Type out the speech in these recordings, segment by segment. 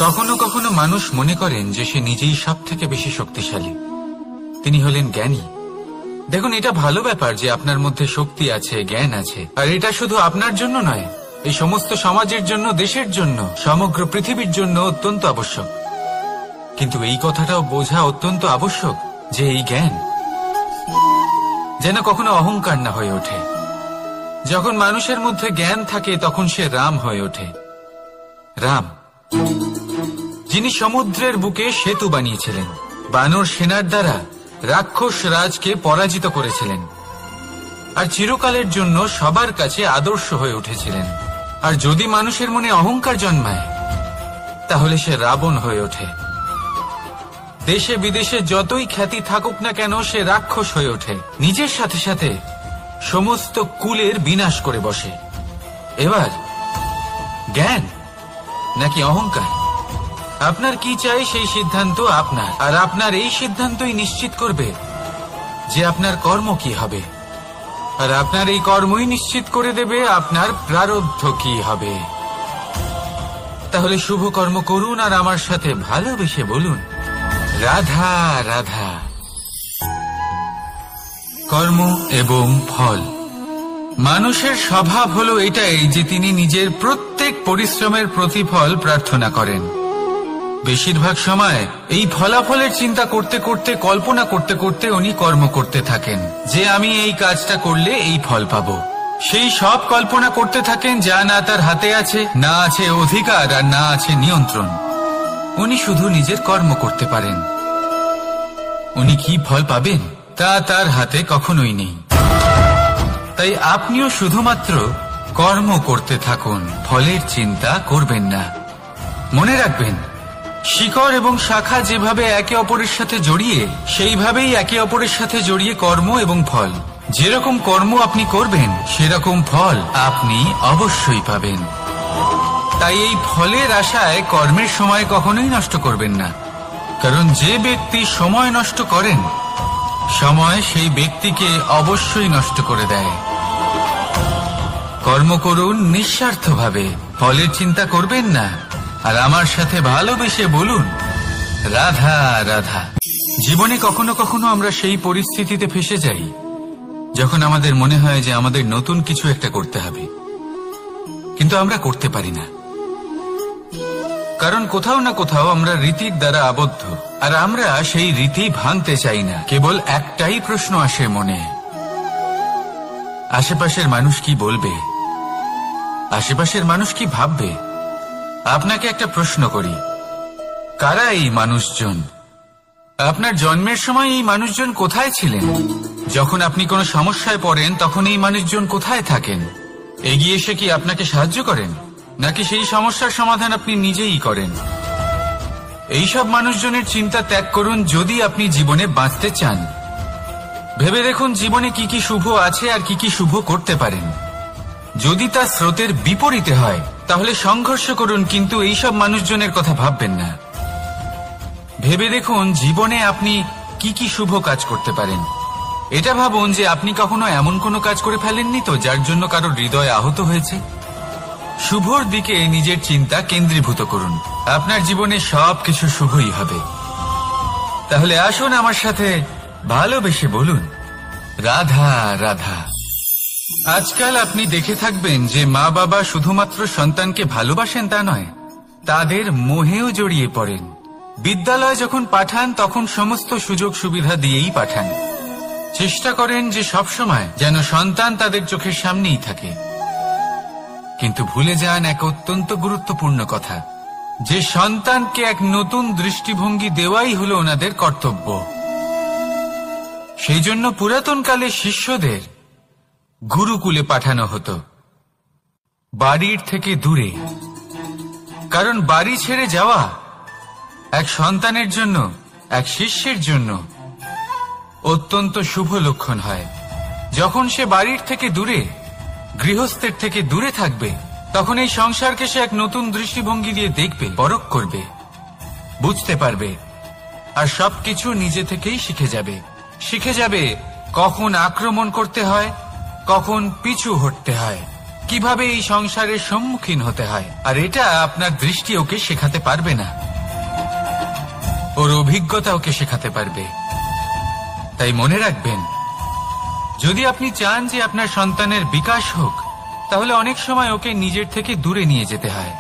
কখনো কখনো মানুষ মনে করেন যে সে নিজেই সব থেকে বেশি শক্তিশালী, তিনি হলেন জ্ঞানী। দেখুন, এটা ভালো ব্যাপার যে আপনার মধ্যে শক্তি আছে, জ্ঞান আছে, আর এটা শুধু আপনার জন্য নয়, এই সমস্ত সমাজের জন্য, দেশের জন্য, সমগ্র পৃথিবীর জন্য অত্যন্ত আবশ্যক। কিন্তু এই কথাটাও বোঝা অত্যন্ত আবশ্যক যে এই জ্ঞান যেন কখনো অহংকার না হয়ে ওঠে। যখন মানুষের মধ্যে জ্ঞান থাকে তখন সে রাম হয়ে ওঠে। রাম, যিনি সমুদ্রের বুকে সেতু বানিয়েছিলেন, বানর সেনার দ্বারা রাক্ষস রাজকে পরাজিত করেছিলেন, আর চিরকালের জন্য সবার কাছে আদর্শ হয়ে উঠেছিলেন। আর যদি মানুষের মনে অহংকার জন্মায় তাহলে সে রাবণ হয়ে ওঠে। দেশে বিদেশে যতই খ্যাতি থাকুক না কেন সে রাক্ষস হয়ে ওঠে, নিজের সাথে সাথে সমস্ত কুলের বিনাশ করে বসে। এবার জ্ঞান নাকি অহংকার, আপনার কি চাই সেই সিদ্ধান্ত আপনার, আর আপনার এই সিদ্ধান্তই নিশ্চিত করবে যে আপনার কর্ম কি হবে, আর আপনার এই কর্মই নিশ্চিত করে দেবে আপনার প্রারব্ধ কি হবে। তাহলে শুভ কর্ম করুন আর আমার সাথে ভালোবেসে বলুন, রাধা রাধা। কর্ম এবং ফল। মানুষের স্বভাব হলো এটাই যে তিনি নিজের প্রত্যেক পরিশ্রমের প্রতিফল প্রার্থনা করেন। বেশিরভাগ সময় এই ফলাফলের চিন্তা করতে করতে, কল্পনা করতে করতে উনি কর্ম করতে থাকেন যে আমি এই কাজটা করলে এই ফল পাবো। সেই সব কল্পনা করতে থাকেন যা না তার হাতে আছে, না আছে অধিকার, আর না আছে নিয়ন্ত্রণ। উনি শুধু নিজের কর্ম করতে পারেন। উনি কি ফল পাবেন তা তার হাতে কখনোই নেই। তাই আপনিও শুধুমাত্র কর্ম করতে থাকুন, ফলের চিন্তা করবেন না। মনে রাখবেন, শিকড় এবং শাখা যেভাবে একে অপরের সাথে জড়িয়ে, সেইভাবেই একে অপরের সাথে জড়িয়ে কর্ম এবং ফল। যেরকম কর্ম আপনি করবেন সেরকম ফল আপনি অবশ্যই পাবেন। তাই এই ফলের আশায় কর্মের সময় কখনোই নষ্ট করবেন না, কারণ যে ব্যক্তি সময় নষ্ট করেন, সময় সেই ব্যক্তিকে অবশ্যই নষ্ট করে দেয়। কর্ম করুন নিঃস্বার্থভাবে, ফলের চিন্তা করবেন না, আর আমার সাথে ভালোবেসে বলুন, রাধা রাধা। জীবনে কখনো কখনো আমরা সেই পরিস্থিতিতে ফেসে যাই যখন আমাদের মনে হয় যে আমাদের নতুন কিছু একটা করতে হবে, কিন্তু আমরা করতে পারি না, কারণ কোথাও না কোথাও আমরা রীতির দ্বারা আবদ্ধ, আর আমরা সেই রীতি ভাঙতে চাই না। কেবল একটাই প্রশ্ন আসে মনে, আশেপাশের মানুষ কি বলবে, আশেপাশের মানুষ কি ভাববে। আপনাকে একটা প্রশ্ন করি, কারা এই মানুষজন? আপনার জন্মের সময় এই মানুষজন কোথায় ছিলেন? যখন আপনি কোনো সমস্যায় পড়েন তখন এই মানুষজন কোথায় থাকেন? এগিয়ে এসে কি আপনাকে সাহায্য করেন, নাকি সেই সমস্যার সমাধান আপনি নিজেই করেন? এইসব মানুষজনের চিন্তা ত্যাগ করুন যদি আপনি জীবনে বাঁচতে চান। ভেবে দেখুন জীবনে কি কি শুভ আছে আর কি কি শুভ করতে পারেন। যদি তা স্রোতের বিপরীতে হয় তাহলে সংঘর্ষ করুন, কিন্তু এইসব মানুষজনের কথা ভাববেন না। ভেবে দেখুন জীবনে আপনি কি কি শুভ কাজ করতে পারেন। এটা ভাবুন যে আপনি কখনো এমন কোনো কাজ করে ফেলেননি তো যার জন্য কারো হৃদয় আহত হয়েছে। শুভর দিকে নিজের চিন্তা কেন্দ্রীভূত করুন, আপনার জীবনে সবকিছু শুভই হবে। তাহলে আসুন আমার সাথে ভালোবেসে বলুন, রাধা রাধা। আজকাল আপনি দেখে থাকবেন যে মা বাবা শুধুমাত্র সন্তানকে ভালোবাসেন তা নয়, তাদের মোহেও জড়িয়ে পড়েন। বিদ্যালয়ে যখন পাঠান তখন সমস্ত সুযোগ সুবিধা দিয়েই পাঠান, চেষ্টা করেন যে সবসময় যেন সন্তান তাদের চোখের সামনেই থাকে। কিন্তু ভুলে যান এক অত্যন্ত গুরুত্বপূর্ণ কথা, যে সন্তানকে এক নতুন দৃষ্টিভঙ্গি দেওয়াই হলো ওনাদের কর্তব্য। সেই জন্য পুরাতন কালে শিষ্যদের গুরুকুলে পাঠানো হতো, বাড়ির থেকে দূরে। কারণ বাড়ি ছেড়ে যাওয়া এক সন্তানের জন্য, এক শিষ্যের জন্য অত্যন্ত শুভ লক্ষণ হয়। যখন সে বাড়ির থেকে দূরে, গৃহস্থের থেকে দূরে থাকবে, তখন এই সংসারকে সে এক নতুন দৃষ্টিভঙ্গি দিয়ে দেখবে, পরখ করবে, বুঝতে পারবে, আর সবকিছু নিজে থেকেই শিখে যাবে। শিখে যাবে কখন আক্রমণ করতে হয়, কখন পিছু হটতে হয়, কিভাবে এই সংসারের সম্মুখীন হতে হয়, আর এটা আপনার দৃষ্টি ওকে শেখাতে পারবে না, ওর অভিজ্ঞতা ওকে শেখাতে পারবে। তাই মনে রাখবেন, যদি আপনি চান যে আপনার সন্তানের বিকাশ হোক, তাহলে অনেক সময় ওকে নিজের থেকে দূরে নিয়ে যেতে হয়।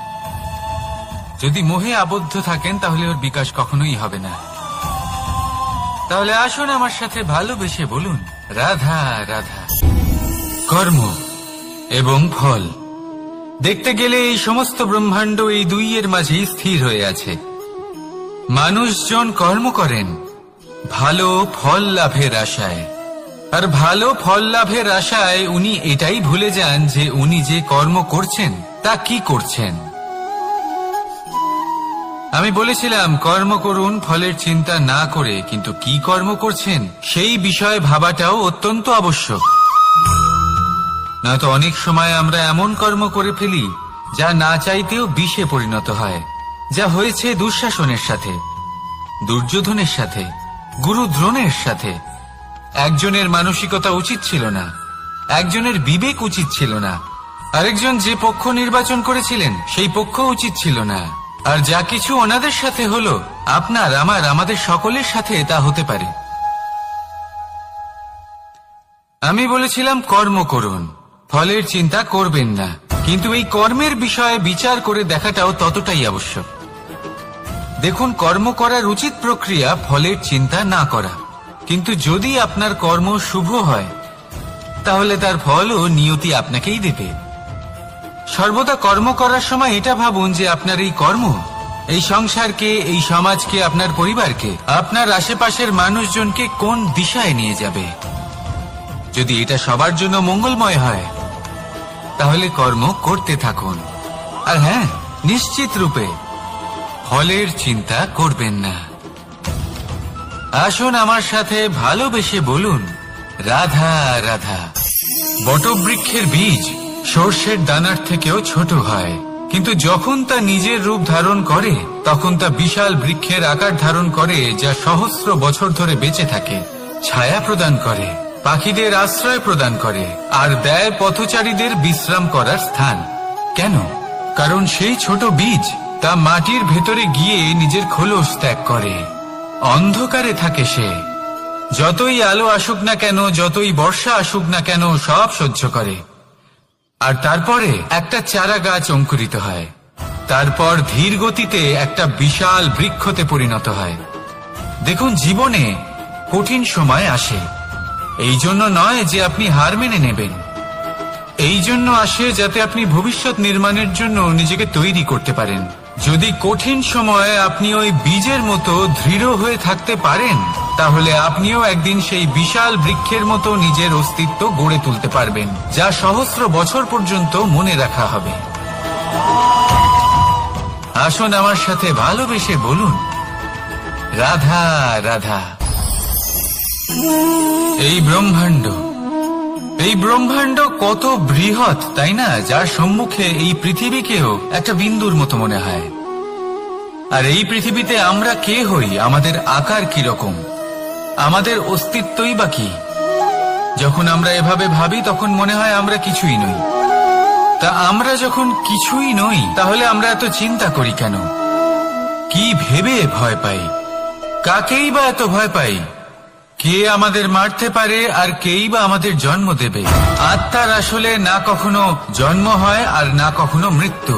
যদি মোহে আবদ্ধ থাকেন তাহলে ওর বিকাশ কখনোই হবে না। তাহলে আসুন আমার সাথে ভালোবেসে বলুন, রাধা রাধা। কর্ম এবং ফল, দেখতে গেলে এই সমস্ত ব্রহ্মাণ্ড এই দুইয়ের মাঝেই স্থির হয়ে আছে। মানুষজন কর্ম করেন ভালো ফল লাভের আশায়, আর ভালো ফল লাভের আশায় উনি এটাই ভুলে যান যে উনি যে কর্ম করছেন তা কি করছেন। আমি বলেছিলাম কর্ম করুন ফলের চিন্তা না করে, কিন্তু কি কর্ম করছেন সেই বিষয়ে ভাবাটাও অত্যন্ত আবশ্যক। নয়তো অনেক সময় আমরা এমন কর্ম করে ফেলি যা না চাইতেও বিষে পরিণত হয়, যা হয়েছে দুঃশাসনের সাথে, দুর্যোধনের সাথে, গুরু দ্রোণের সাথে। একজনের মানসিকতা উচিত ছিল না, একজনের বিবেক উচিত ছিল না, আরেকজন যে পক্ষ নির্বাচন করেছিলেন সেই পক্ষ উচিত ছিল না। আর যা কিছু ওনাদের সাথে হলো, আপনার আমার আমাদের সকলের সাথে তা হতে পারে। আমি বলেছিলাম কর্ম করুন, ফলের চিন্তা করবেন না, কিন্তু এই কর্মের বিষয়ে বিচার করে দেখাটাও ততটাই আবশ্যক। দেখুন, কর্ম করার উচিত প্রক্রিয়া ফলের চিন্তা না করা, কিন্তু যদি আপনার কর্ম শুভ হয় তাহলে তার ফলও নিয়তি আপনাকেই দেবে। সর্বদা কর্ম করার সময় এটা ভাবুন যে আপনার এই কর্ম এই সংসারকে, এই সমাজকে, আপনার পরিবারকে, আপনার আশেপাশের মানুষজনকে কোন দিশায় নিয়ে যাবে। যদি এটা সবার জন্য মঙ্গলময় হয় তাহলে কর্ম করতে থাকুন। আর হ্যাঁ, নিশ্চিত রূপে ফলের চিন্তা করবেন না। আসুন আমার সাথে ভালোবেসে বলুন, রাধা রাধা। বটবৃক্ষের বীজ সর্ষের দানার থেকেও ছোট হয়, কিন্তু যখন তা নিজের রূপ ধারণ করে তখন তা বিশাল বৃক্ষের আকার ধারণ করে, যা সহস্র বছর ধরে বেঁচে থাকে, ছায়া প্রদান করে, পাখিদের আশ্রয় প্রদান করে, আর দেয় পথচারীদের বিশ্রাম করার স্থান। কেন? কারণ সেই ছোট বীজ তা মাটির ভেতরে গিয়ে নিজের খোলস ত্যাগ করে। অন্ধকারে থাকে সে, যতই আলো আসুক না কেন, যতই বর্ষা আসুক না কেন, সব সহ্য করে। আর তারপরে একটা চারা গাছ অঙ্কুরিত হয়, তারপর ধীর গতিতে একটা বিশাল বৃক্ষতে পরিণত হয়। দেখুন, জীবনে কঠিন সময় আসে, এই জন্য নয় যে আপনি হার মেনে নেবেন, এই জন্য আসে যাতে আপনি ভবিষ্যৎ নির্মাণের জন্য নিজেকে তৈরি করতে পারেন। যদি কঠিন সময়ে আপনি ওই বীজের মতো দৃঢ় হয়ে থাকতে পারেন, তাহলে আপনিও একদিন সেই বিশাল বৃক্ষের মতো নিজের অস্তিত্ব গড়ে তুলতে পারবেন, যা সহস্র বছর পর্যন্ত মনে রাখা হবে। আসুন আমার সাথে ভালোবেসে বলুন, রাধা রাধা। এই ব্রহ্মাণ্ড কত বৃহৎ, তাই না? যার সম্মুখে এই পৃথিবীকেও একটা বিন্দুর মতো মনে হয়। আর এই পৃথিবীতে আমরা কে হই, আমাদের আকার কিরকম, আমাদের অস্তিত্বই বা কি? যখন আমরা এভাবে ভাবি তখন মনে হয় আমরা কিছুই নই। তা আমরা যখন কিছুই নই, তাহলে আমরা এত চিন্তা করি কেন? কি ভেবে ভয় পাই? কাকেই বা এত ভয় পাই? কে আমাদের মারতে পারে আর কেই বা আমাদের জন্ম দেবে? আত্মার আসলে না কখনো জন্ম হয় আর না কখনো মৃত্যু।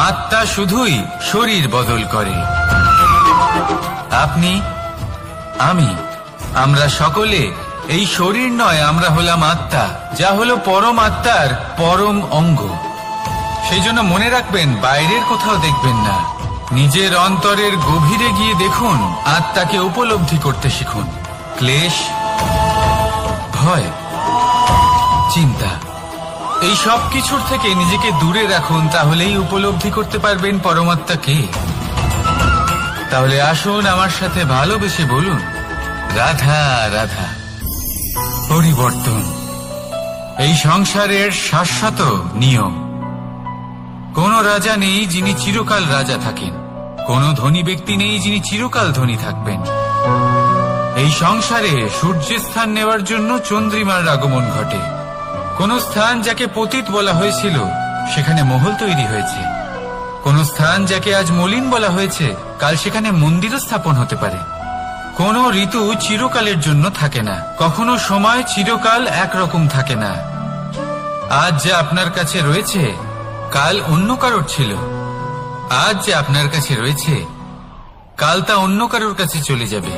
আত্মা শুধুই শরীর বদল করে। আপনি, আমি, আমরা সকলে এই শরীর নয়, আমরা হলাম আত্মা, যা হলো পরম আত্মার পরম অঙ্গ। সেই জন্য মনে রাখবেন, বাইরের কোথাও দেখবেন না, নিজের অন্তরের গভীরে গিয়ে দেখুন, আত্মাকে উপলব্ধি করতে শিখুন। ক্লেশ, ভয়, চিন্তা, এই সব কিছুর থেকে নিজেকে দূরে রাখুন, তাহলেই উপলব্ধি করতে পারবেন পরমাত্মাকে। তাহলে আসুন আমার সাথে ভালোবেসে বলুন, রাধা রাধা। পরিবর্তন এই সংসারের শাশ্বত নিয়ম। কোন রাজা নেই যিনি চিরকাল রাজা থাকেন, কোন ধনী ব্যক্তি নেই যিনি চিরকাল ধনী থাকবেন। এই সংসারে সূর্যের স্থান নেওয়ার জন্য চন্দ্রিমার আগমন ঘটে, কোন স্থান যাকে পতিত বলা হয়েছিল সেখানে মহল তৈরি হয়েছে। কোন স্থান যাকে আজ মলিন বলা হয়েছে কাল সেখানে মন্দিরও স্থাপন হতে পারে। কোন ঋতু চিরকালের জন্য থাকে না, কখনো সময় চিরকাল একরকম থাকে না। আজ যা আপনার কাছে রয়েছে কাল অন্য কারোর ছিল, আজ যে আপনার কাছে রয়েছে কাল তা অন্য কারোর কাছে চলে যাবে।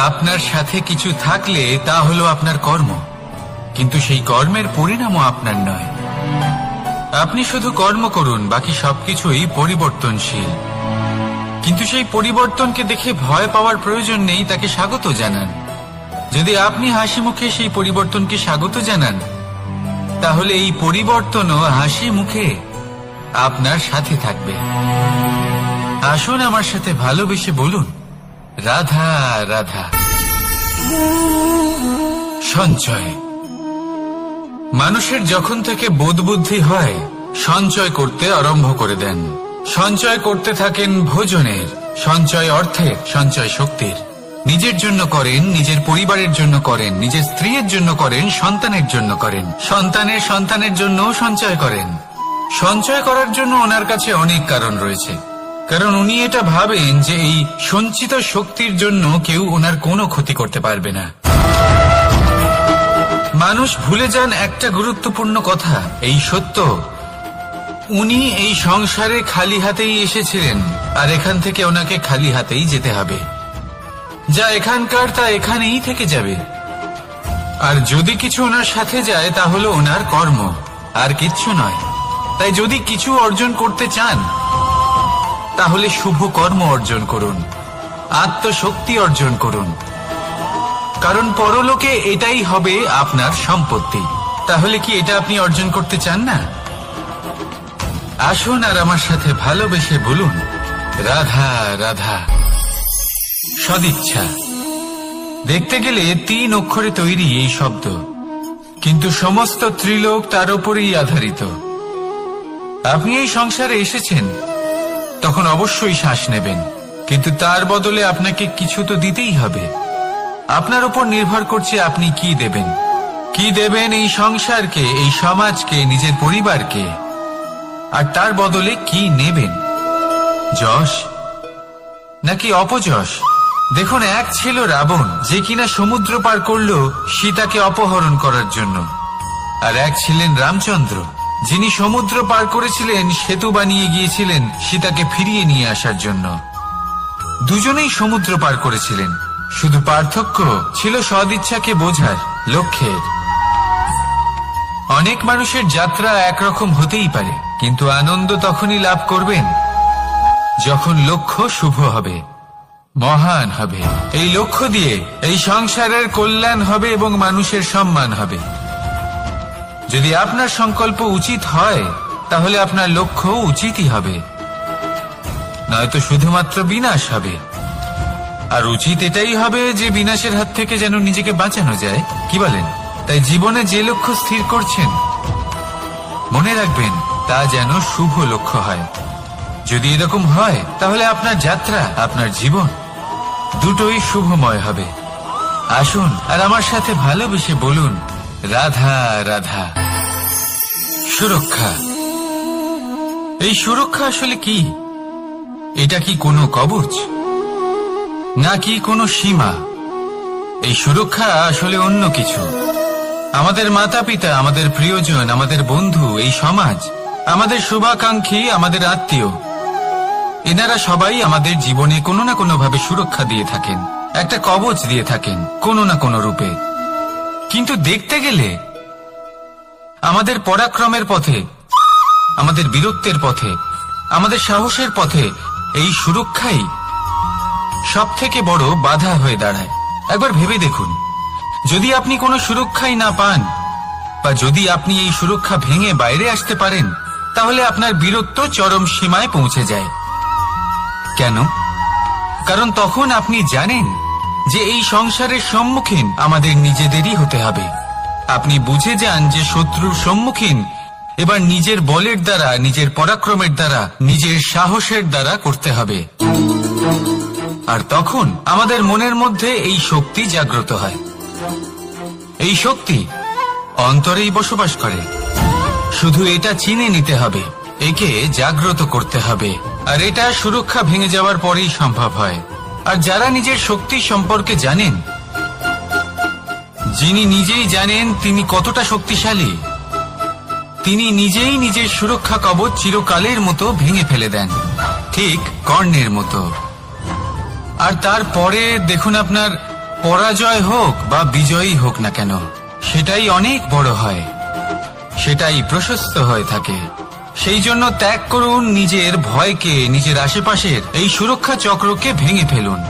আপনার সাথে কিছু থাকলে তা হলো আপনার কর্ম, কিন্তু সেই কর্মের পরিণামও আপনার নয়। আপনি শুধু কর্ম করুন, বাকি সবকিছুই পরিবর্তনশীল। কিন্তু সেই পরিবর্তনকে দেখে ভয় পাওয়ার প্রয়োজন নেই, তাকে স্বাগত জানান। যদি আপনি হাসি মুখে সেই পরিবর্তনকে স্বাগত জানান, তাহলে এই পরিবর্তনও হাসি মুখে আপনার সাথে থাকবে। আসুন আমার সাথে ভালোবেসে বলুন, রাধা রাধা। সঞ্চয়। মানুষের যখন থেকে বোধ বুদ্ধি হয় সঞ্চয় করতে আরম্ভ করে দেন। সঞ্চয় করতে থাকেন ভোজনের, সঞ্চয় অর্থের, সঞ্চয় শক্তির। নিজের জন্য করেন, নিজের পরিবারের জন্য করেন, নিজের স্ত্রীর জন্য করেন, সন্তানের জন্য করেন, সন্তানের সন্তানের জন্যও সঞ্চয় করেন। সঞ্চয় করার জন্য ওনার কাছে অনেক কারণ রয়েছে, কারণ উনি এটা ভাবেন যে এই সঞ্চিত শক্তির জন্য কেউ ওনার কোনো ক্ষতি করতে পারবে না। মানুষ ভুলে যান একটা গুরুত্বপূর্ণ কথা, এই সত্য, উনি এই সংসারে খালি হাতেই এসেছিলেন আর এখান থেকে ওনাকে খালি হাতেই যেতে হবে। যা এখানকার তা এখানেই থেকে যাবে। আর যদি কিছু ওনার সাথে যায় তা হলো ওনার কর্ম, আর কিচ্ছু নয়। তাই যদি কিছু অর্জন করতে চান তাহলে শুভ কর্ম অর্জন করুন, আত্মশক্তি অর্জন করুন, কারণ পরলোকে এটাই হবে আপনার সম্পত্তি। তাহলে কি এটা আপনি অর্জন করতে চান না? আসুন আর আমার সাথে ভালোবেসে বলুন, রাধা রাধা। সদিচ্ছা। দেখতে গেলে 3 অক্ষরে তৈরি এই শব্দ, কিন্তু সমস্ত ত্রিলোক তার উপরেই আধারিত। আপনি এই সংসারে এসেছেন, তখন অবশ্যই শ্বাস নেবেন, কিন্তু তার বদলে আপনাকে কিছু তো দিতেই হবে। আপনার উপর নির্ভর করছে আপনি কি দেবেন। কি দেবেন এই সংসারকে, এই সমাজকে, নিজের পরিবারকে, আর তার বদলে কি নেবেন? যশ নাকি অপযশ? দেখুন, এক ছিল রাবণ, যে কিনা সমুদ্র পার করল সীতাকে অপহরণ করার জন্য, আর এক ছিলেন রামচন্দ্র, যিনি সমুদ্র পার করেছিলেন, সেতু বানিয়ে গিয়েছিলেন সীতাকে ফিরিয়ে নিয়ে আসার জন্য। দুজনেই সমুদ্র পার করেছিলেন, শুধু পার্থক্য ছিল সদিচ্ছাকে বোঝার, লক্ষ্যের। অনেক মানুষের যাত্রা একরকম হতেই পারে, কিন্তু আনন্দ তখনই লাভ করবেন যখন লক্ষ্য শুভ হবে, মহান হবে। এই লক্ষ্য দিয়ে এই সংসারের কল্যাণ হবে এবং মানুষের সম্মান হবে। যদি আপনার সংকল্প উচিত হয় তাহলে আপনার লক্ষ্য উচিতই হবে, নয়তো শুধুমাত্র বিনাশ হবে। আর উচিত এটাই হবে যে বিনাশের হাত থেকে যেন নিজেকে বাঁচানো যায়, কি বলেন? তাই জীবনে যে লক্ষ্য স্থির করছেন মনে রাখবেন তা যেন শুভ লক্ষ্য হয়। যদি এরকম হয় তাহলে আপনার যাত্রা, আপনার জীবন দুটোই শুভময় হবে। আসুন আর আমার সাথে ভালোবেসে বলুন, রাধা রাধা। সুরক্ষা। এই সুরক্ষা আসলে কি? এটা কি কোনো কবচ নাকি কোনো সীমা? এই সুরক্ষা আসলে অন্য কিছু। আমাদের মাতা পিতা, আমাদের প্রিয়জন, আমাদের বন্ধু, এই সমাজ, আমাদের শুভাকাঙ্ক্ষী, আমাদের আত্মীয়, এনারা সবাই আমাদের জীবনে কোনো না কোনো ভাবে সুরক্ষা দিয়ে থাকেন, একটা কবচ দিয়ে থাকেন কোনো না কোনো রূপে। কিন্তু দেখতে গেলে আমাদের পরাক্রমের পথে, আমাদের বীরত্বের পথে, আমাদের সাহসের পথে এই সুরক্ষাই সব থেকে বড় বাধা হয়ে দাঁড়ায়। একবার ভেবে দেখুন, যদি আপনি কোনো সুরক্ষাই না পান, বা যদি আপনি এই সুরক্ষা ভেঙে বাইরে আসতে পারেন, তাহলে আপনার বীরত্ব চরম সীমায় পৌঁছে যায়। কেন? কারণ তখন আপনি জানেন যে এই সংসারের সম্মুখীন আমাদের নিজেদেরই হতে হবে। আপনি বুঝে যান যে শত্রুর সম্মুখীন এবার নিজের বলের দ্বারা, নিজের পরাক্রমের দ্বারা, নিজের সাহসের দ্বারা করতে হবে। আর তখন আমাদের মনের মধ্যে এই শক্তি জাগ্রত হয়। এই শক্তি অন্তরেই বসবাস করে। শুধু এটা চিনে নিতে হবে, একে জাগ্রত করতে হবে, আর এটা সুরক্ষা ভেঙে যাওয়ার পরেই সম্ভব হয়। আর যারা নিজের শক্তি সম্পর্কে জানেন, যিনি নিজেই জানেন তিনি কতটা শক্তিশালী, তিনি নিজেই নিজের সুরক্ষা কবচ চিরকালের মতো ভেঙে ফেলে দেন, ঠিক কর্ণের মতো। আর তারপরে দেখুন, আপনার পরাজয় হোক বা বিজয়ী হোক না কেন, সেটাই অনেক বড় হয়, সেটাই প্রশস্ত হয়ে থাকে। সেই জন্য ত্যাগ করুন নিজের ভয়কে, নিজের আশেপাশের এই সুরক্ষা চক্রকে ভেঙে ফেলুন,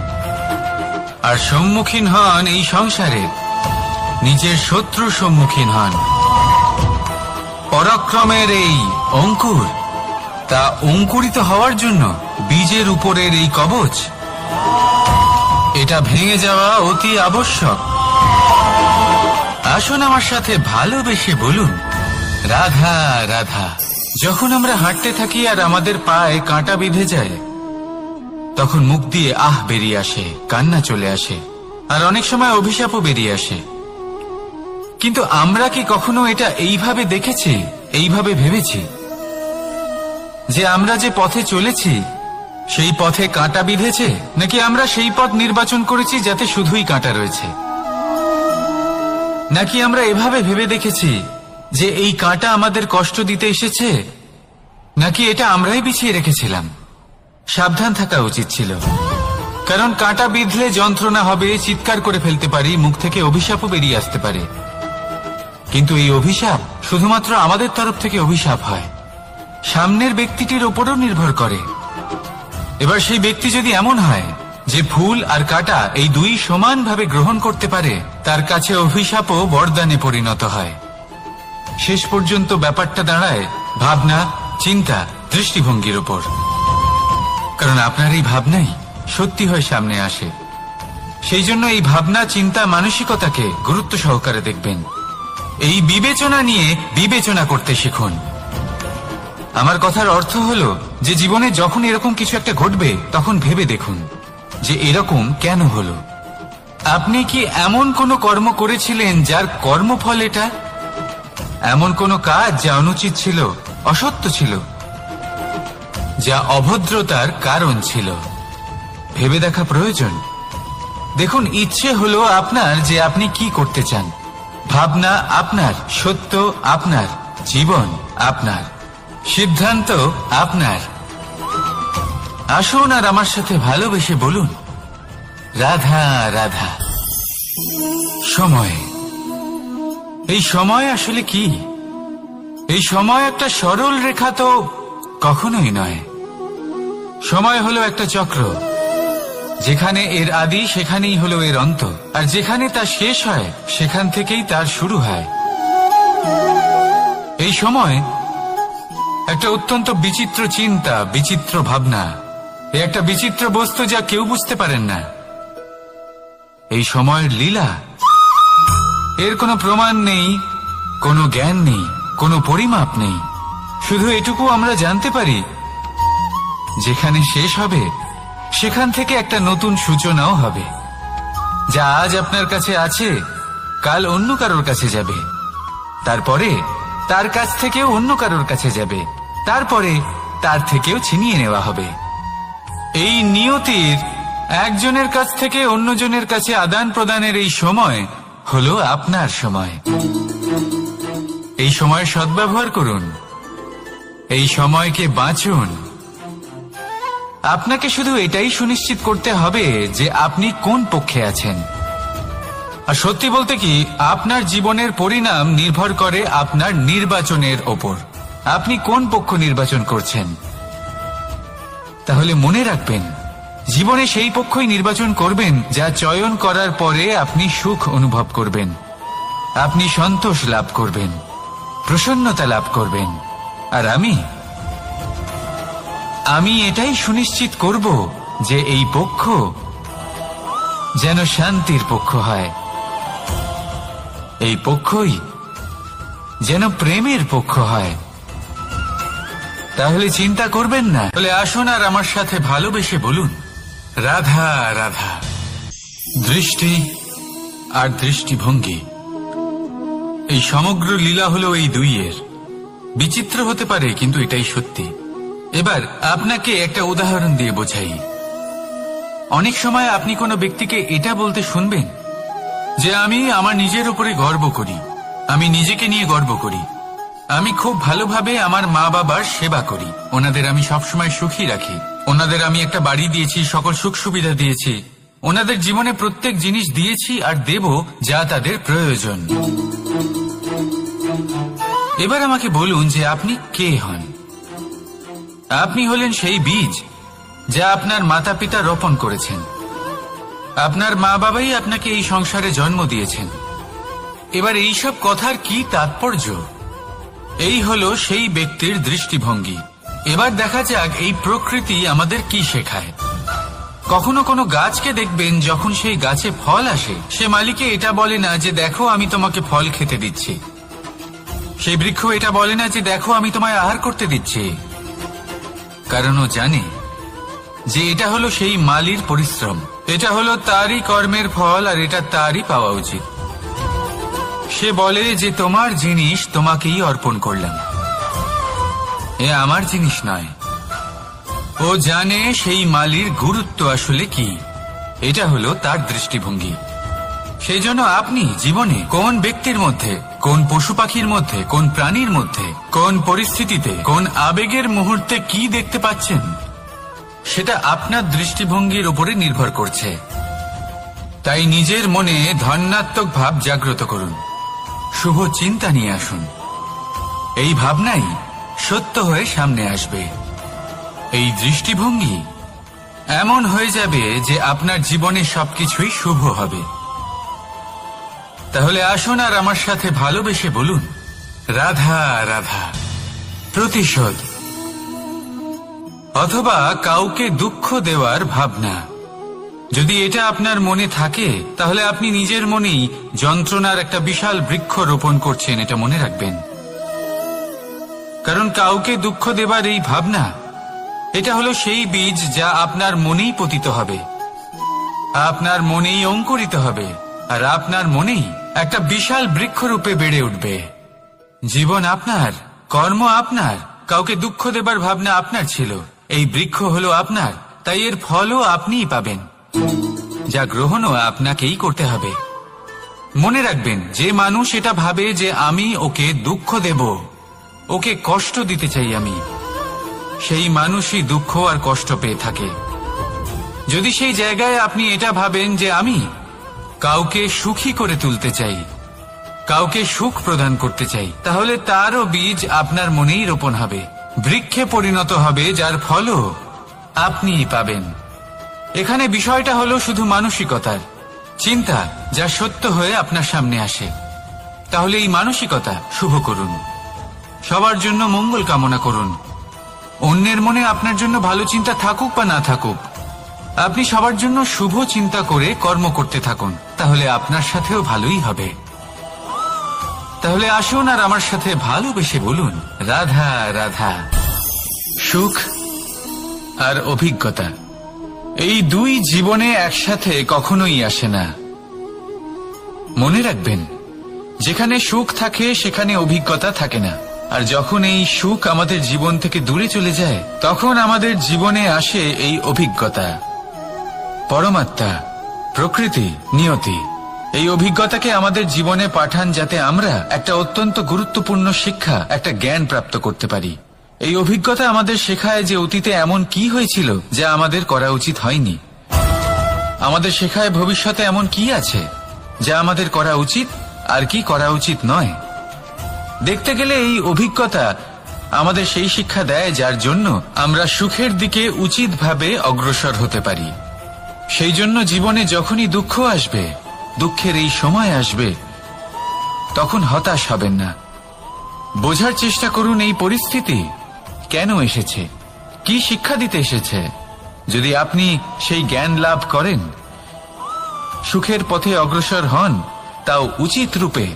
আর সম্মুখীন হন এই সংসারের নিজের শত্রুর সম্মুখীন হন। পরাক্রমের এই অঙ্কুর, তা অঙ্কুরিত হওয়ার জন্য বীজের উপরের এই কবচ, এটা ভেঙে যাওয়া অতি আবশ্যক। আসুন আমার সাথে ভালোবেসে বলুন, রাধা রাধা। যখন আমরা হাঁটতে থাকি আর আমাদের পায়ে কাঁটা বিঁধে যায়, তখন মুখ দিয়ে আহ বেরিয়ে আসে, কান্না চলে আসে, আর অনেক সময় অভিশাপও বেরিয়ে আসে। কিন্তু আমরা কি কখনো এটা এইভাবে দেখেছি, এইভাবে ভেবেছি যে আমরা যে পথে চলেছি সেই পথে কাঁটা বিঁধেছে, নাকি আমরা সেই পথ নির্বাচন করেছি যাতে শুধুই কাঁটা রয়েছে? নাকি আমরা এভাবে ভেবে দেখেছি যে এই কাঁটা আমাদের কষ্ট দিতে এসেছে, নাকি এটা আমরাই বিছিয়ে রেখেছিলাম? সাবধান থাকা উচিত ছিল, কারণ কাঁটা বিঁধলে যন্ত্রণা হবে, চিৎকার করে ফেলতে পারি, মুখ থেকে অভিশাপও বেরিয়ে আসতে পারে। কিন্তু এই অভিশাপ শুধুমাত্র আমাদের তরফ থেকে অভিশাপ হয়, সামনের ব্যক্তিটির উপরও নির্ভর করে। এবার সেই ব্যক্তি যদি এমন হয় যে ফুল আর কাঁটা এই দুই সমানভাবে গ্রহণ করতে পারে, তার কাছে অভিশাপও বরদানে পরিণত হয়। শেষ পর্যন্ত ব্যাপারটা দাঁড়ায় ভাবনা, চিন্তা, দৃষ্টিভঙ্গির উপর। কারণ আপনার এই ভাবনাই সত্যি হয়ে সামনে আসে। সেই জন্য এই ভাবনা, চিন্তা, মানসিকতাকে গুরুত্ব সহকারে দেখবেন। এই বিবেচনা নিয়ে বিবেচনা করতে শিখুন। আমার কথার অর্থ হলো যে জীবনে যখন এরকম কিছু একটা ঘটবে, তখন ভেবে দেখুন যে এরকম কেন হলো। আপনি কি এমন কোনো কর্ম করেছিলেন যার কর্মফল এটা? এমন কোনো কাজ যা অনুচিত ছিল, অসত্য ছিল, যা অভদ্রতার কারণ ছিল? ভেবে দেখা প্রয়োজন। দেখুন, ইচ্ছে হলো আপনার যে আপনি কি করতে চান, ভাবনা আপনার, সত্য আপনার, জীবন আপনার, সিদ্ধান্ত আপনার। আসুন আর আমার সাথে ভালোবেসে বলুন, রাধা রাধা। সময়, এই সময় আসলে কি? এই সময় একটা সরল রেখা তো কখনোই নয়। সময় হলো একটা চক্র, যেখানে এর আদি সেখানেই হলো এর অন্ত, আর যেখানে তা শেষ হয় সেখান থেকেই তার শুরু হয়। এই সময় একটা অত্যন্ত বিচিত্র চিন্তা, বিচিত্র ভাবনা, একটা বিচিত্র বস্তু যা কেউ বুঝতে পারেন না। এই সময়ের লীলা, এর কোনো প্রমাণ নেই, কোনো জ্ঞান নেই, কোনো পরিমাপ নেই। শুধু এটুকু আমরা জানতে পারি, যেখানে শেষ হবে সেখান থেকে একটা নতুন সূচনাও হবে। যা আজ আপনার কাছে আছে, কাল অন্য কারোর কাছে যাবে, তারপরে তার কাছ থেকেও অন্য কারোর কাছে যাবে, তারপরে তার থেকেও ছিনিয়ে নেওয়া হবে। এই নিয়তির একজনের কাছ থেকে অন্যজনের কাছে আদান প্রদানের এই সময় হলো আপনার সময়। এই সময়ের সদ্ব্যবহার করুন, এই সময়কে বাঁচুন। আপনাকে শুধু এটাই সুনিশ্চিত করতে হবে যে আপনি কোন পক্ষে আছেন। আর সত্যি বলতে কি, আপনার জীবনের পরিণাম নির্ভর করে আপনার নির্বাচনের ওপর। আপনি কোন পক্ষ নির্বাচন করছেন। তাহলে মনে রাখবেন, জীবনে সেই পক্ষই নির্বাচন করবেন যা চয়ন করার পরে আপনি সুখ অনুভব করবেন, আপনি সন্তোষ লাভ করবেন, প্রসন্নতা লাভ করবেন। আর আমি এটাই সুনিশ্চিত করব যে এই পক্ষ যেন শান্তির পক্ষ হয়, এই পক্ষই যেন প্রেমের পক্ষ হয়। তাহলে চিন্তা করবেন না। তাহলে আসুন আর আমার সাথে ভালোবেসে বলুন, রাধা রাধা। দৃষ্টি আর দৃষ্টিভঙ্গি, এই সমগ্র লীলা হলো এই দুইয়ের। বিচিত্র হতে পারে, কিন্তু এটাই সত্যি। এবার আপনাকে একটা উদাহরণ দিয়ে বোঝাই। অনেক সময় আপনি কোনো ব্যক্তিকে এটা বলতে শুনবেন যে আমি আমার নিজের উপরে গর্ব করি, আমি নিজেকে নিয়ে গর্ব করি, আমি খুব ভালোভাবে আমার মা বাবার সেবা করি, ওনাদের আমি সবসময় সুখী রাখি, ওনাদের আমি একটা বাড়ি দিয়েছি, সকল সুখ সুবিধা দিয়েছি, ওনাদের জীবনে প্রত্যেক জিনিস দিয়েছি আর দেব যা তাদের প্রয়োজন। এবার আমাকে বলুন যে আপনি কে হন? আপনি হলেন সেই বীজ যা আপনার মাতা পিতা রোপণ করেছেন। আপনার মা বাবাই আপনাকে এই সংসারে জন্ম দিয়েছেন। এবার এইসব কথার কি তাৎপর্য? এই হলো সেই ব্যক্তির দৃষ্টিভঙ্গি। এবার দেখা যাক এই প্রকৃতি আমাদের কি শেখায়। কখনো কোনো গাছকে দেখবেন, যখন সেই গাছে ফল আসে, সে মালিকে এটা বলে না যে দেখো আমি তোমাকে ফল খেতে দিচ্ছি। সেই বৃক্ষ এটা বলে না যে দেখো আমি তোমায় আহার করতে দিচ্ছি, কারণ ও জানে যে এটা হলো সেই মালির পরিশ্রম, এটা হলো তারই কর্মের ফল, আর এটা তারই পাওয়া উচিত। সে বলে যে তোমার জিনিস তোমাকেই অর্পণ করলাম, এ আমার জিনিস নয়। ও জানে সেই মালির গুরুত্ব আসলে কি, এটা হলো তার দৃষ্টিভঙ্গি। সেই জন্য আপনি জীবনে কোন ব্যক্তির মধ্যে, কোন পশু পাখির মধ্যে, কোন প্রাণীর মধ্যে, কোন পরিস্থিতিতে, কোন আবেগের মুহূর্তে কি দেখতে পাচ্ছেন, সেটা আপনার দৃষ্টিভঙ্গির উপরে নির্ভর করছে। তাই নিজের মনে ধনাত্মক ভাব জাগ্রত করুন, শুভ চিন্তা নিয়ে আসুন। এই ভাবনাই সত্য হয়ে সামনে আসবে। এই দৃষ্টিভঙ্গি এমন হয়ে যাবে যে আপনার জীবনে সবকিছুই শুভ হবে। তাহলে আসুন আর আমার সাথে ভালোবেসে বলুন, রাধা রাধা। প্রতিশোধ অথবা কাউকে দুঃখ দেওয়ার ভাবনা, যদি এটা আপনার মনে থাকে, তাহলে আপনি নিজের মনেই যন্ত্রণার একটা বিশাল বৃক্ষ রোপণ করছেন, এটা মনে রাখবেন। কারণ কাউকে দুঃখ দেবার এই ভাবনা, এটা হলো সেই বীজ যা আপনার মনেই পতিত হবে, আপনার মনেই অঙ্কুরিত হবে, আর আপনার মনেই একটা বিশাল বৃক্ষরূপে বেড়ে উঠবে। জীবন আপনার, কর্ম আপনার, কাউকে দুঃখ দেবার ভাবনা আপনার ছিল, এই বৃক্ষ হলো আপনার, তাই এর ফলও আপনিই পাবেন, যা গ্রহণও আপনাকেই করতে হবে। মনে রাখবেন, যে মানুষ এটা ভাবে যে আমি ওকে দুঃখ দেব, ওকে কষ্ট দিতে চাই আমি, সেই মানুষই দুঃখ আর কষ্ট পেয়ে থাকে। যদি সেই জায়গায় আপনি এটা ভাবেন যে আমি কাউকে সুখী করে তুলতে চাই, কাউকে সুখ প্রদান করতে চাই, তাহলে তারও বীজ আপনার মনেই রোপণ হবে, বৃক্ষে পরিণত হবে, যার ফলও আপনিই পাবেন। এখানে বিষয়টা হলো শুধু মানসিকতার চিন্তা, যা সত্য হয়ে আপনার সামনে আসে। তাহলে এই মানসিকতা শুভ করুন, সবার জন্য মঙ্গল কামনা করুন। অন্যের মনে আপনার জন্য ভালো চিন্তা থাকুক বা না থাকুক, আপনি সবার জন্য শুভ চিন্তা করে কর্ম করতে থাকুন, তাহলে আপনার সাথেও ভালোই হবে। তাহলে আসুন আর আমার সাথে ভালোবেসে বলুন, রাধা রাধা। সুখ আর অভিজ্ঞতা, এই দুই জীবনে একসাথে কখনোই আসে না। মনে রাখবেন, যেখানে সুখ থাকে সেখানে অভিজ্ঞতা থাকে না, আর যখন এই সুখ আমাদের জীবন থেকে দূরে চলে যায়, তখন আমাদের জীবনে আসে এই অভিজ্ঞতা। পরমাত্মা, প্রকৃতি, নিয়তি এই অভিজ্ঞতাকে আমাদের জীবনে পাঠান, যাতে আমরা একটা অত্যন্ত গুরুত্বপূর্ণ শিক্ষা, একটা জ্ঞান প্রাপ্ত করতে পারি। এই অভিজ্ঞতা আমাদের শেখায় যে অতীতে এমন কি হয়েছিল যা আমাদের করা উচিত হয়নি, আমাদের শেখায় ভবিষ্যতে এমন কি আছে যা আমাদের করা উচিত আর কি করা উচিত নয়। দেখতে গেলে এই অভিজ্ঞতা আমাদের সেই শিক্ষা দেয় যার জন্য আমরা সুখের দিকে উচিতভাবে অগ্রসর হতে পারি। সেই জন্য জীবনে যখনই দুঃখ আসবে, দুঃখের এই সময় আসবে, তখন হতাশ হবেন না। বোঝার চেষ্টা করুন এই পরিস্থিতি কেন এসেছে, কি শিক্ষা দিতে এসেছে। যদি আপনি সেই জ্ঞান লাভ করেন, সুখের পথে অগ্রসর হন, তাও উচিত রূপে,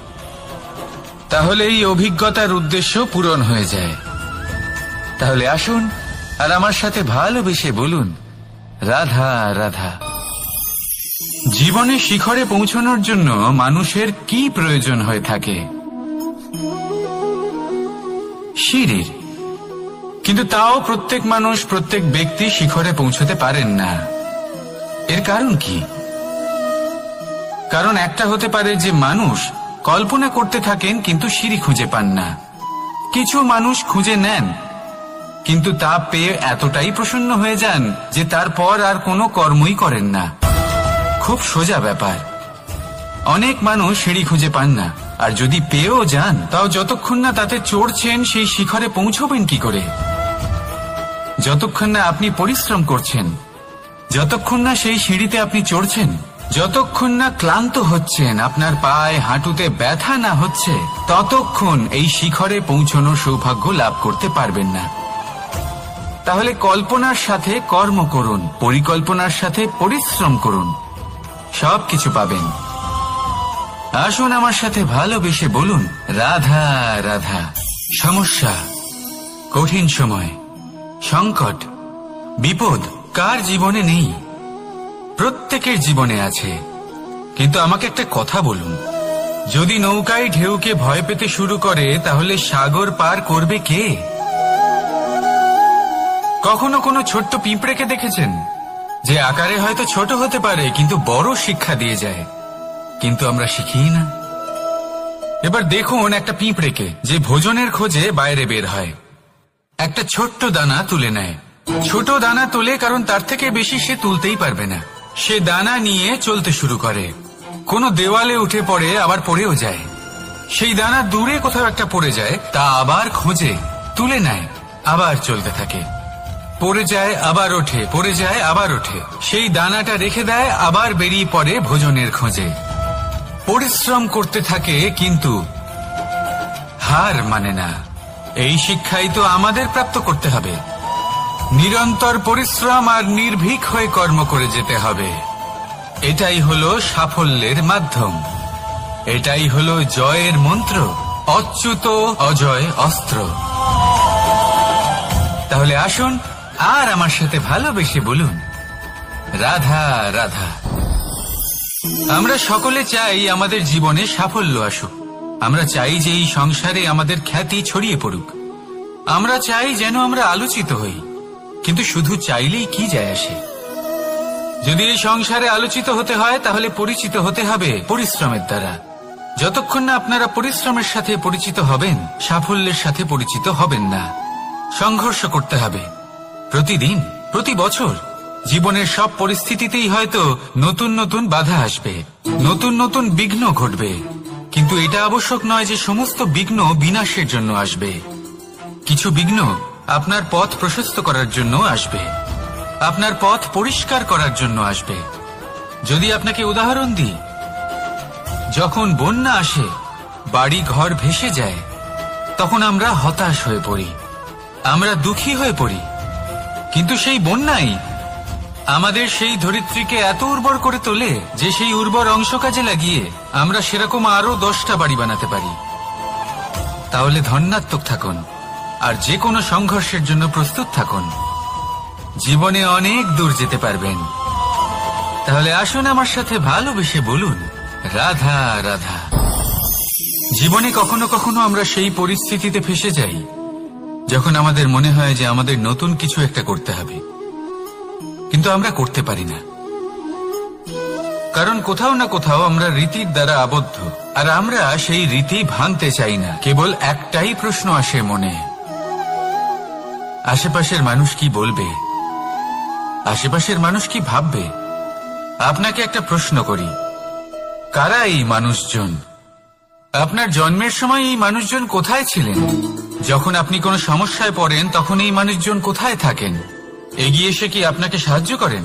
তাহলে এই অভিজ্ঞতার উদ্দেশ্য পূরণ হয়ে যায়। তাহলে আসুন আর আমার সাথে ভালোবেসে বলুন, রাধা রাধা। জীবনে শিখরে পৌঁছানোর জন্য মানুষের কি প্রয়োজন হয়ে থাকে? সিঁড়ির। কিন্তু তাও প্রত্যেক মানুষ, প্রত্যেক ব্যক্তি শিখরে পৌঁছতে পারেন না। এর কারণ কি? কারণ একটা হতে পারে যে মানুষ কল্পনা করতে থাকেন কিন্তু সিঁড়ি খুঁজে পান না। কিছু মানুষ খুঁজে নেন কিন্তু তা পেয়ে এতটাই প্রসন্ন হয়ে যান যে তারপর আর কোনো কর্মই করেন না। খুব সোজা ব্যাপার। অনেক মানুষ সিঁড়ি খুঁজে পান না, আর যদি পেয়েও যান তাও যতক্ষণ না তাতে চড়ছেন সেই শিখরে পৌঁছবেন কি করে? যতক্ষণ না আপনি পরিশ্রম করছেন, যতক্ষণ না সেই সিঁড়িতে আপনি চড়ছেন, যতক্ষণ না ক্লান্ত হচ্ছেন, আপনার পায়ে হাঁটুতে ব্যথা না হচ্ছে, ততক্ষণ এই শিখরে পৌঁছানোর সৌভাগ্য লাভ করতে পারবেন না। তাহলে কল্পনার সাথে কর্ম করুন, পরিকল্পনার সাথে পরিশ্রম করুন, সবকিছু পাবেন। আসুন আমার সাথে ভালোবেসে বলুন, রাধা রাধা। সমস্যা, কঠিন সময়, সংকট, বিপদ কার জীবনে নেই? প্রত্যেকের জীবনে আছে। কিন্তু আমাকে একটা কথা বলুন, যদি নৌকায় ঢেউকে ভয় পেতে শুরু করে তাহলে সাগর পার করবে কে? কখনো কোনো ছোট্ট পিঁপড়েকে দেখেছেন যে আকারে হয়তো ছোট হতে পারে কিন্তু বড় শিক্ষা দিয়ে যায়? কিন্তু আমরা শিখি না। এবার দেখুন একটা পিঁপড়েকে যে ভোজনের খোঁজে বাইরে বের হয়, একটা ছোট্ট দানা তুলে নেয়। ছোট দানা তোলে কারণ তার থেকে বেশি সে তুলতেই পারবে না। সে দানা নিয়ে চলতে শুরু করে, কোনো দেওয়ালে উঠে পড়ে, আবার পড়েও যায়। সেই দানা দূরে কোথাও একটা পড়ে যায়, তা আবার খোঁজে, তুলে নেয়, আবার চলতে থাকে। পড়ে যায় আবার ওঠে, পড়ে যায় আবার ওঠে। সেই দানাটা রেখে দেয়, আবার বেরিয়ে পড়ে ভোজনের খোঁজে। পরিশ্রম করতে থাকে কিন্তু হার মানে না। এই শিক্ষাই তো আমাদের প্রাপ্ত করতে হবে। নিরন্তর পরিশ্রম আর নির্ভীক হয়ে কর্ম করে যেতে হবে। এটাই হলো সাফল্যের মাধ্যম, এটাই হলো জয়ের মন্ত্র, অচ্যুত অজয় অস্ত্র। তাহলে আসুন আর আমার সাথে ভালোবেসে বলুন, রাধা রাধা। আমরা সকলে চাই আমাদের জীবনে সাফল্য আসুক। আমরা চাই যে এই সংসারে আমাদের খ্যাতি ছড়িয়ে পড়ুক। আমরা চাই যেন আমরা আলোচিত হই। কিন্তু শুধু চাইলেই কি যায় আসে? যদি এই সংসারে আলোচিত হতে হয় তাহলে পরিচিত হতে হবে পরিশ্রমের দ্বারা। যতক্ষণ না আপনারা পরিশ্রমের সাথে পরিচিত হবেন, সাফল্যের সাথে পরিচিত হবেন না। সংঘর্ষ করতে হবে প্রতিদিন, প্রতি বছর। জীবনের সব পরিস্থিতিতেই হয়তো নতুন নতুন বাধা আসবে, নতুন নতুন বিঘ্ন ঘটবে। কিন্তু এটা আবশ্যক নয় যে সমস্ত বিঘ্ন বিনাশের জন্য আসবে। কিছু বিঘ্ন আপনার পথ প্রশস্ত করার জন্য আসবে, আপনার পথ পরিষ্কার করার জন্য আসবে। যদি আপনাকে উদাহরণ দিই, যখন বন্যা আসে, বাড়ি ঘর ভেসে যায়, তখন আমরা হতাশ হয়ে পড়ি, আমরা দুঃখী হয়ে পড়ি। কিন্তু সেই বন্যাই আমাদের সেই ধরিত্রীকে এত উর্বর করে তোলে যে সেই উর্বর অংশ কাজে লাগিয়ে আমরা সেরকম আরো 10টা বাড়ি বানাতে পারি। তাহলে ধন্যাত্মক থাকুন আর যে কোনো সংঘর্ষের জন্য প্রস্তুত থাকুন। জীবনে অনেক দূর যেতে পারবেন। তাহলে আসুন আমার সাথে ভালোবেসে বলুন, রাধা রাধা। জীবনে কখনো কখনো আমরা সেই পরিস্থিতিতে ফেসে যাই যখন আমাদের মনে হয় যে আমাদের নতুন কিছু একটা করতে হবে, কিন্তু আমরা করতে পারি না। কারণ কোথাও না কোথাও আমরা রীতির দ্বারা আবদ্ধ, আর আমরা সেই রীতি ভাঙতে চাই না। কেবল একটাই প্রশ্ন আসে মনে, আশেপাশের মানুষ কি বলবে, আশেপাশের মানুষ কি ভাববে। আপনাকে একটা প্রশ্ন করি, কারা এই মানুষজন? আপনার জন্মের সময় এই মানুষজন কোথায় ছিলেন? যখন আপনি কোনো সমস্যায় পড়েন তখন এই মানুষজন কোথায় থাকেন? এগিয়ে এসে কি আপনাকে সাহায্য করেন,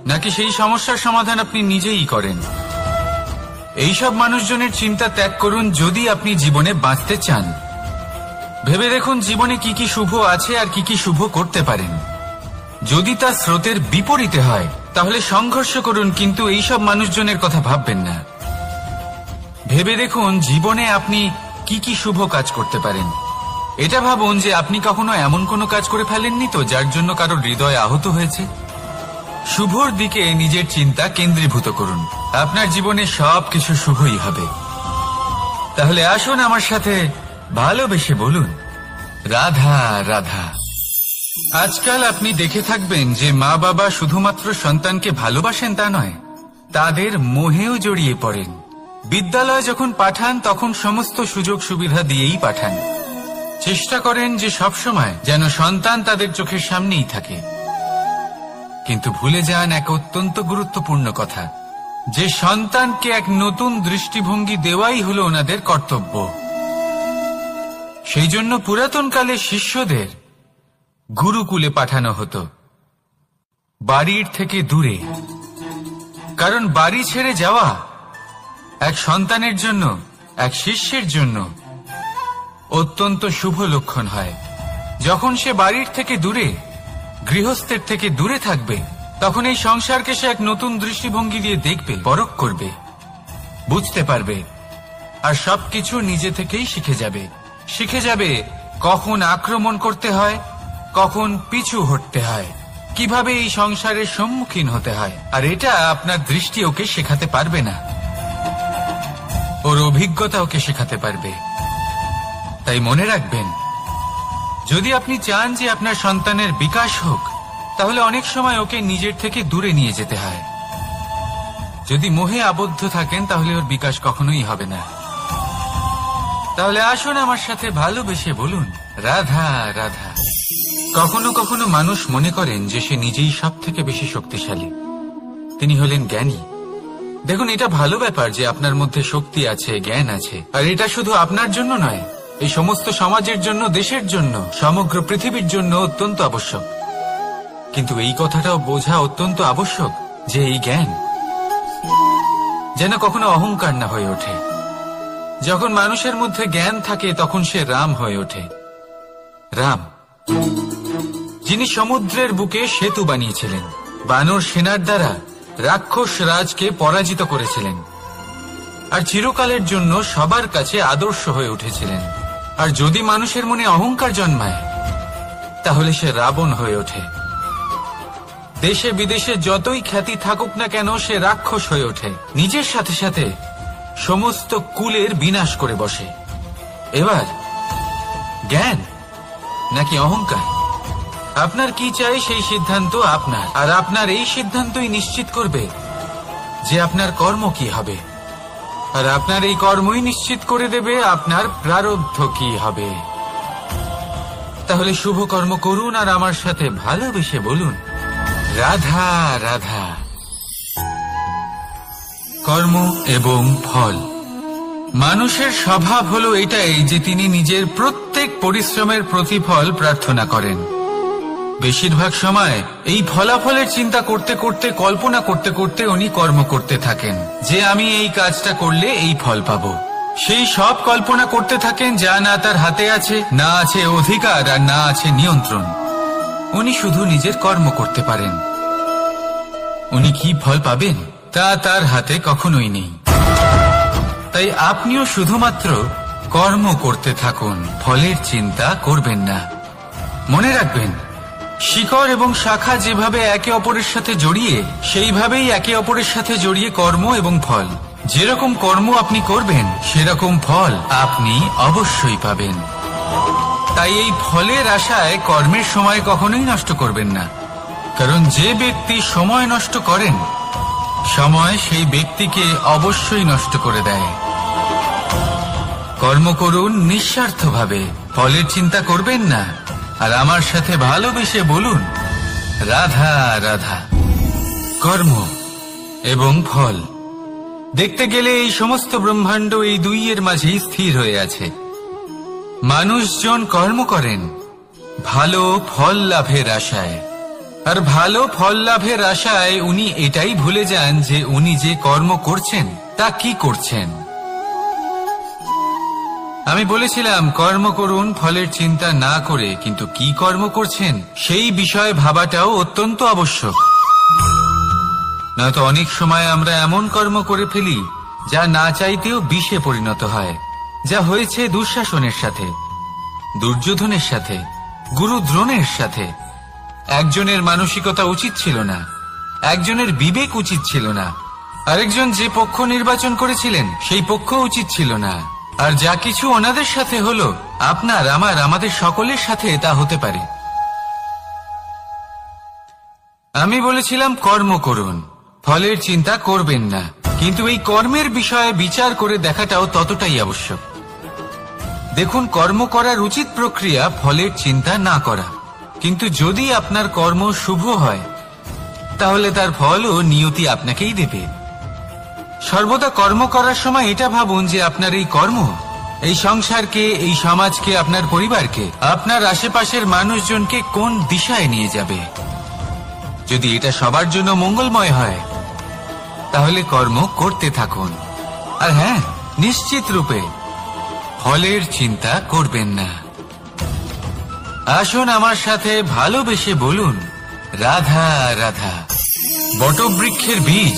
নাকি সেই সমস্যার সমাধান আপনি নিজেই করেন? এইসব মানুষজনের চিন্তা ত্যাগ করুন যদি আপনি জীবনে বাঁচতে চান। ভেবে দেখুন জীবনে কি কি শুভ আছে আর কি কি শুভ করতে পারেন। যদি তা স্রোতের বিপরীতে হয় তাহলে সংঘর্ষ করুন, কিন্তু এইসব মানুষজনের কথা ভাববেন না। ভেবে দেখুন জীবনে আপনি কি কি শুভ কাজ করতে পারেন। এটা ভাবুন যে আপনি কখনো এমন কোনো কাজ করে ফেলেননি তো যার জন্য কারো হৃদয় আহত হয়েছে। শুভর দিকে নিজের চিন্তা কেন্দ্রীভূত করুন, আপনার জীবনে সবকিছু শুভই হবে। তাহলে আসুন আমার সাথে ভালোবেসে বলুন, রাধা রাধা। আজকাল আপনি দেখে থাকবেন যে মা বাবা শুধুমাত্র সন্তানকে ভালোবাসেন তা নয়, তাদের মোহেও জড়িয়ে পড়েন। বিদ্যালয়ে যখন পাঠান তখন সমস্ত সুযোগ সুবিধা দিয়েই পাঠান। চেষ্টা করেন যে সবসময় যেন সন্তান তাদের চোখের সামনেই থাকে। কিন্তু ভুলে যান এক অত্যন্ত গুরুত্বপূর্ণ কথা, যে সন্তানকে এক নতুন দৃষ্টিভঙ্গি দেওয়াই হলো ওনাদের কর্তব্য। সেই জন্য পুরাতনকালে শিষ্যদের গুরুকুলে পাঠানো হতো, বাড়ির থেকে দূরে। কারণ বাড়ি ছেড়ে যাওয়া এক সন্তানের জন্য, এক শিষ্যের জন্য অত্যন্ত শুভ লক্ষণ হয়। যখন সে বাড়ির থেকে দূরে, গৃহস্থের থেকে দূরে থাকবে, তখন এই সংসারকে সে এক নতুন দৃষ্টিভঙ্গি দিয়ে দেখবে, পরখ করবে, বুঝতে পারবে, আর সবকিছু নিজে থেকেই শিখে যাবে কখন আক্রমণ করতে হয়, কখন পিছু হটতে হয়, কিভাবে এই সংসারের সম্মুখীন হতে হয়। আর এটা আপনার দৃষ্টি ওকে শেখাতে পারবে না, ওর অভিজ্ঞতা ওকে শেখাতে পারবে। তাই মনে রাখবেন, যদি আপনি চান যে আপনার সন্তানের বিকাশ হোক, তাহলে অনেক সময় ওকে নিজের থেকে দূরে নিয়ে যেতে হয়। যদি মোহে আবদ্ধ থাকেন তাহলে ওর বিকাশ কখনোই হবে না। তাহলে আসুন আমার সাথে ভালোবেসে বলুন, রাধা রাধা। কখনো কখনো মানুষ মনে করেন যে সে নিজেই সব থেকে বেশি শক্তিশালী, তিনি হলেন জ্ঞানী। দেখুন, এটা ভালো ব্যাপার যে আপনার মধ্যে শক্তি আছে, জ্ঞান আছে, আর এটা শুধু আপনার জন্য নয়, এই সমস্ত সমাজের জন্য, দেশের জন্য, সমগ্র পৃথিবীর জন্য অত্যন্ত আবশ্যক। কিন্তু এই কথাটাও বোঝা অত্যন্ত আবশ্যক যে এই জ্ঞান যেন কখনো অহংকার না হয়ে ওঠে। যখন মানুষের মধ্যে জ্ঞান থাকে তখন সে রাম হয়ে ওঠে। রাম, যিনি সমুদ্রের বুকে সেতু বানিয়েছিলেন, বানর সেনার দ্বারা রাক্ষস রাজকে পরাজিত করেছিলেন, আর চিরকালের জন্য সবার কাছে আদর্শ হয়ে উঠেছিলেন। আর যদি মানুষের মনে অহংকার জন্মায়, তাহলে সে রাবণ হয়ে ওঠে। দেশে বিদেশে যতই খ্যাতি থাকুক না কেন, সে রাক্ষস হয়ে ওঠে, নিজের সাথে সাথে সমস্ত কুলের বিনাশ করে বসে। এবার জ্ঞান নাকি অহংকার, আপনার কি চাই সেই সিদ্ধান্ত আপনার, আর আপনার এই সিদ্ধান্তই নিশ্চিত করবে যে আপনার কর্ম কি হবে, আর আপনার এই কর্মই নিশ্চিত করে দেবে আপনার প্রারব্ধ কি হবে। তাহলে শুভ কর্ম করুন আর আমার সাথে ভালোবেসে বলুন, রাধা রাধা। কর্ম এবং ফল। মানুষের স্বভাব হলো এটাই যে তিনি নিজের প্রত্যেক পরিশ্রমের প্রতিফল প্রার্থনা করেন। বেশিরভাগ সময় এই ফলাফলের চিন্তা করতে করতে, কল্পনা করতে করতে উনি কর্ম করতে থাকেন, যে আমি এই কাজটা করলে এই ফল পাবো। সেই সব কল্পনা করতে থাকেন যা না তার হাতে আছে, না আছে অধিকার, আর না আছে নিয়ন্ত্রণ। উনি শুধু নিজের কর্ম করতে পারেন। উনি কি ফল পাবেন তা তার হাতে কখনোই নেই। তাই আপনিও শুধুমাত্র কর্ম করতে থাকুন, ফলের চিন্তা করবেন না। মনে রাখবেন, শিকড় এবং শাখা যেভাবে একে অপরের সাথে জড়িয়ে, সেইভাবেই একে অপরের সাথে জড়িয়ে কর্ম এবং ফল। যেরকম কর্ম আপনি করবেন, সেরকম ফল আপনি অবশ্যই পাবেন। তাই এই ফলের আশায় কর্মের সময় কখনোই নষ্ট করবেন না, কারণ যে ব্যক্তি সময় নষ্ট করেন, সময় সেই ব্যক্তিকে অবশ্যই নষ্ট করে দেয়। কর্ম করুন নিঃস্বার্থভাবে, ফলের চিন্তা করবেন না, আর আমার সাথে ভালোবেসে বলুন, রাধা রাধা। কর্ম এবং ফল। দেখতে গেলে এই সমস্ত ব্রহ্মাণ্ড এই দুইয়ের মাঝেই স্থির হয়ে আছে। মানুষজন কর্ম করেন ভালো ফল লাভের আশায়, আর ভালো ফল লাভের আশায় উনি এটাই ভুলে যান যে উনি যে কর্ম করছেন তা কি করছেন। আমি বলেছিলাম কর্ম করুন ফলের চিন্তা না করে, কিন্তু কি কর্ম করছেন সেই বিষয়ে ভাবাটাও অত্যন্ত আবশ্যক। নয়তো অনেক সময় আমরা এমন কর্ম করে ফেলি যা না চাইতেও বিষে পরিণত হয়, যা হয়েছে দুঃশাসনের সাথে, দুর্যোধনের সাথে, গুরু দ্রোণের সাথে। একজনের মানসিকতা উচিত ছিল না, একজনের বিবেক উচিত ছিল না, আরেকজন যে পক্ষ নির্বাচন করেছিলেন সেই পক্ষ উচিত ছিল না। আর যা কিছু ওনাদের সাথে হলো, আপনার, আমার, আমাদের সকলের সাথে তা হতে পারে। আমি বলেছিলাম কর্ম করুন, ফলের চিন্তা করবেন না, কিন্তু এই কর্মের বিষয়ে বিচার করে দেখাটাও ততটাই আবশ্যক। দেখুন, কর্ম করার উচিত প্রক্রিয়া ফলের চিন্তা না করা, কিন্তু যদি আপনার কর্ম শুভ হয় তাহলে তার ফলও নিয়তি আপনাকেই দেবে। সর্বদা কর্ম করার সময় এটা ভাবুন যে আপনার এই কর্ম এই সংসারকে, এই সমাজকে, আপনার পরিবারকে, আপনার আশেপাশের মানুষজনকে কোন দিশায় নিয়ে যাবে। যদি এটা সবার জন্য মঙ্গলময় হয় তাহলে কর্ম করতে থাকুন। আর হ্যাঁ, নিশ্চিত রূপে ফলের চিন্তা করবেন না। আসুন আমার সাথে ভালোবেসে বলুন, রাধা রাধা। বটবৃক্ষের বীজ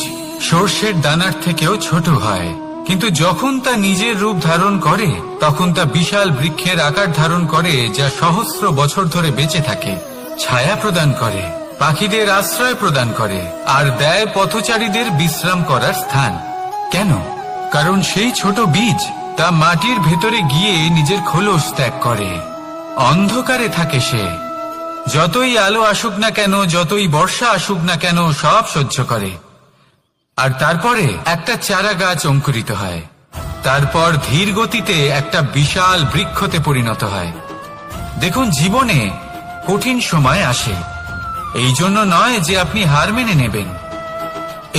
সর্ষের দানার থেকেও ছোট হয়, কিন্তু যখন তা নিজের রূপ ধারণ করে তখন তা বিশাল বৃক্ষের আকার ধারণ করে, যা সহস্র বছর ধরে বেঁচে থাকে, ছায়া প্রদান করে, পাখিদের আশ্রয় প্রদান করে, আর দেয় পথচারীদের বিশ্রাম করার স্থান। কেন? কারণ সেই ছোট বীজ তা মাটির ভেতরে গিয়ে নিজের খোলস ত্যাগ করে। অন্ধকারে থাকে সে, যতই আলো আসুক না কেন, যতই বর্ষা আসুক না কেন, সব সহ্য করে। আর তারপরে একটা চারা গাছ অঙ্কুরিত হয়, তারপর ধীর গতিতে একটা বিশাল বৃক্ষতে পরিণত হয়। দেখুন, জীবনে কঠিন সময় আসে, এই জন্য নয় যে আপনি হার মেনে নেবেন,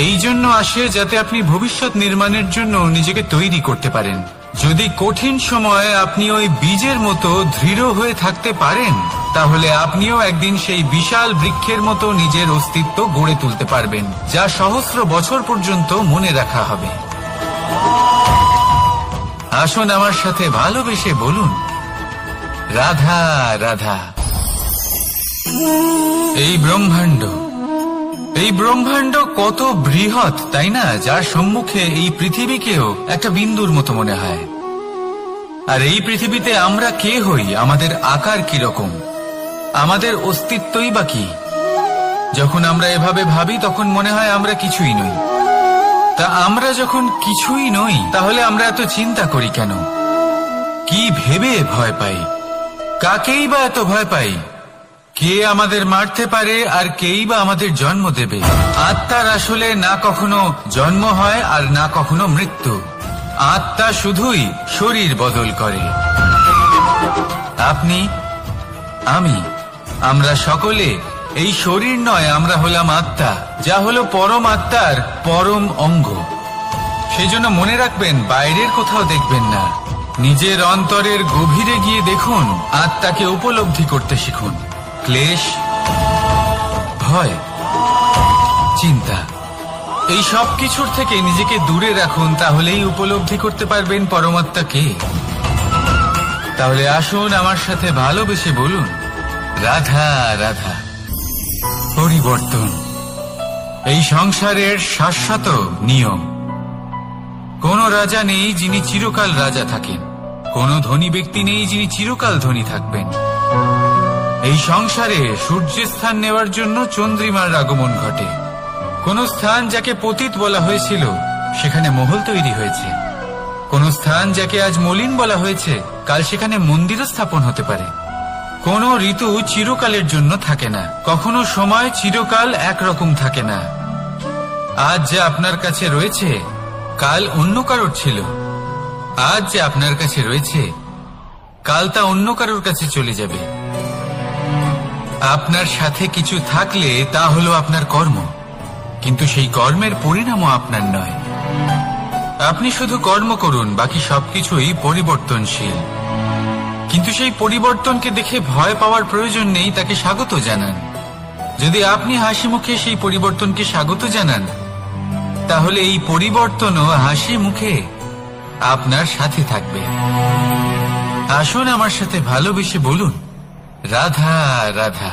এই জন্য আসে যাতে আপনি ভবিষ্যৎ নির্মাণের জন্য নিজেকে তৈরি করতে পারেন। যদি কঠিন সময়ে আপনি ওই বীজের মতো দৃঢ় হয়ে থাকতে পারেন তাহলে আপনিও একদিন সেই বিশাল বৃক্ষের মতো নিজের অস্তিত্ব গড়ে তুলতে পারবেন, যা সহস্র বছর পর্যন্ত মনে রাখা হবে। আসুন আমার সাথে ভালোবেসে বলুন, রাধা রাধা। এই ব্রহ্মাণ্ড কত বৃহৎ, তাই না? যার সম্মুখে এই পৃথিবীকেও একটা বিন্দুর মতো মনে হয়। আর এই পৃথিবীতে আমরা কে হই, আমাদের আকার কিরকম, আমাদের অস্তিত্বই বা কি? যখন আমরা এভাবে ভাবি তখন মনে হয় আমরা কিছুই নই। তা আমরা যখন কিছুই নই তাহলে আমরা এত চিন্তা করি কেন? কি ভেবে ভয় পাই? কাকেই বা এত ভয় পাই? কে আমাদের মারতে পারে আর কেই বা আমাদের জন্ম দেবে? আত্মার আসলে না কখনো জন্ম হয় আর না কখনো মৃত্যু। আত্মা শুধুই শরীর বদল করে। আপনি, আমি, আমরা সকলে এই শরীর নয়, আমরা হলাম আত্মা, যা হলো পরম আত্মার পরম অঙ্গ। সেজন্য মনে রাখবেন, বাইরের কোথাও দেখবেন না, নিজের অন্তরের গভীরে গিয়ে দেখুন, আত্মাকে উপলব্ধি করতে শিখুন। ক্লেশ, ভয়, চিন্তা, এই সব কিছুর থেকে নিজেকে দূরে রাখুন, তাহলেই উপলব্ধি করতে পারবেন পরমাত্মাকে। তাহলে আসুন আমার সাথে ভালোবেসে বলুন, রাধা রাধা। পরিবর্তন এই সংসারের শাশ্বত নিয়ম। কোন রাজা নেই যিনি চিরকাল রাজা থাকেন, কোন ধনী ব্যক্তি নেই যিনি চিরকাল ধনী থাকবেন। এই সংসারে সূর্যের স্থান নেওয়ার জন্য চন্দ্রিমার আগমন ঘটে। কোন স্থান যাকে পতিত বলা হয়েছিল সেখানে মহল তৈরি হয়েছে, কোন স্থান যাকে আজ মলিন বলা হয়েছে কাল সেখানে মন্দিরও স্থাপন হতে পারে। কোন ঋতু চিরকালের জন্য থাকে না, কখনো সময় চিরকাল একরকম থাকে না। আজ যে আপনার কাছে রয়েছে কাল অন্য কারোর ছিল, আজ যে আপনার কাছে রয়েছে কাল তা অন্য কারোর কাছে চলে যাবে। আপনার সাথে কিছু থাকলে তা হলো আপনার কর্ম, কিন্তু সেই কর্মের পরিণামও আপনার নয়। আপনি শুধু কর্ম করুন, বাকি সবকিছুই পরিবর্তনশীল। কিন্তু সেই পরিবর্তনকে দেখে ভয় পাওয়ার প্রয়োজন নেই, তাকে স্বাগত জানান। যদি আপনি হাসি মুখে সেই পরিবর্তনকে স্বাগত জানান তাহলে এই পরিবর্তনও হাসি মুখে আপনার সাথে থাকবে। আসুন আমার সাথে ভালোবেসে বলুন, রাধা রাধা।